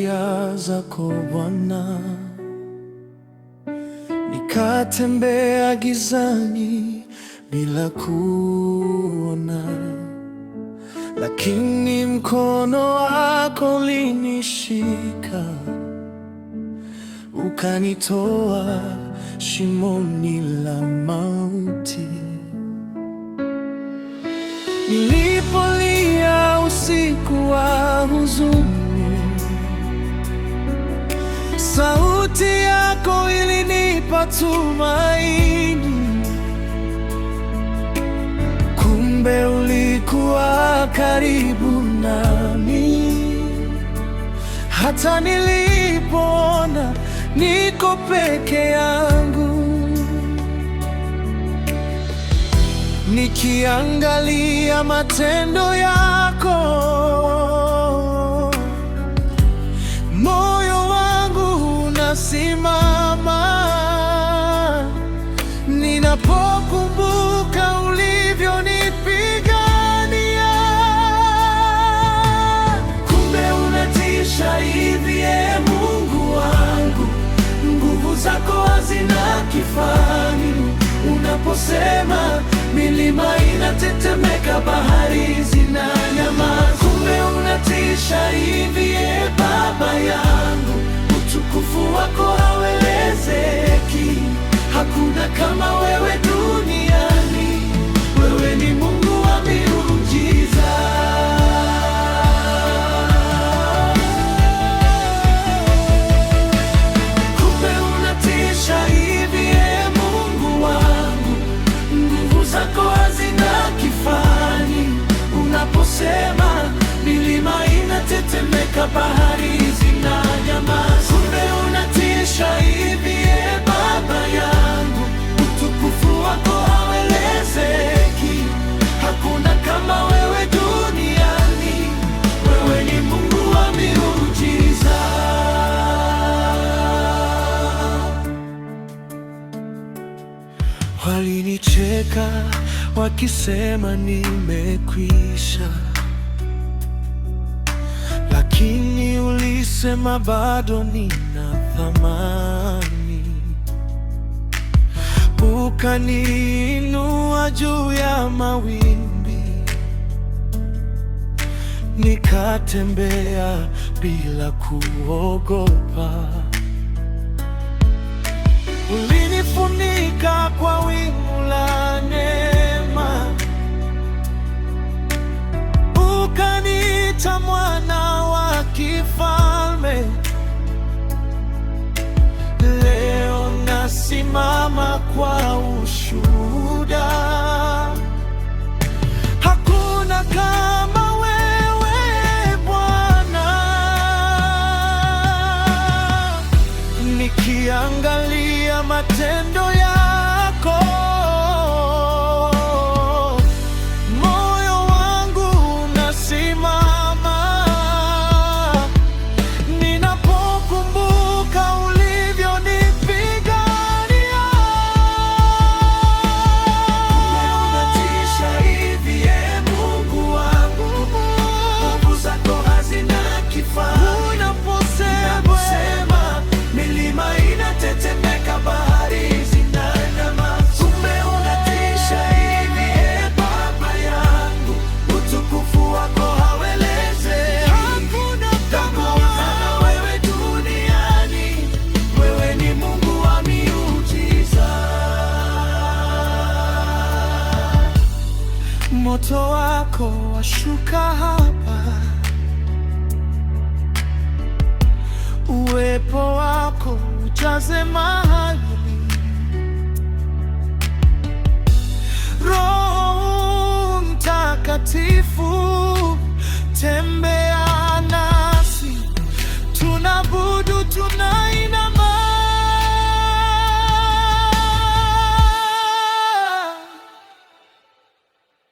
njia zako Bwana, nikatembea gizani bila kuona, lakini mkono wako ulinishika, ukanitoa shimoni la mauti. Nilipolia usiku wa huzuni, sauti yako ilinipa tumaini. Kumbe ulikuwa karibu nami, hata nilipoona niko peke yangu. Nikiangalia matendo yako, moyo wangu unasimama. Ninapokumbuka ulivyonipigania, kumbe unatisha hivi, Mungu wangu. Nguvu zako hazina kifani. Unaposema milima inatetemeka, bahari zinanyamaza. Kumbe unatisha hivi, Baba yangu. Utukufu wako hauelezeki. Hakuna kama wewe duniani. Wewe ni Mungu wa miujiza. Kumbe unatisha hivi, Mungu wangu. Nguvu zako hazina kifani. Unaposema milima inatetemeka, bahari zinanyamaza. Kumbe unatisha hivi, Baba yangu. Utukufu wako hauelezeki. Hakuna kama wewe duniani. Wewe ni Mungu wa miujiza. Walinicheka wakisema nimekwisha, lakini ulisema bado nina thamani. Ukaniinua juu ya mawimbi, nikatembea bila kuogopa. Ulinifunika kwa wingu la neema, ukaniita mwana wa kifalme. Leo nasimama kwa ushuhuda. Hakuna kama wewe Bwana. Nikiangalia matendo yako, moyo wangu unasimama. Ninapokumbuka ulivyonipigania, unatisha hivi, Mungu wangu. Nguvu zako hazina kifani. Unaposema milima inatetemeka, bahari zinanyamaza. Kumbe unatisha hivi, Baba yangu. Utukufu wako hauelezeki. Hakuna kama wewe duniani. Wewe ni Mungu wa miujiza. Moto wako washuka hapa, uwepo wako ujaze mahali. Roho Mtakatifu, tembea nasi. Tunabudu, tunainama.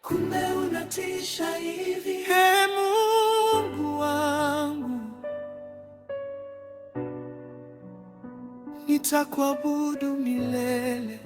Kumbe unatisha hivi, Mungu wangu. Nitakuabudu milele.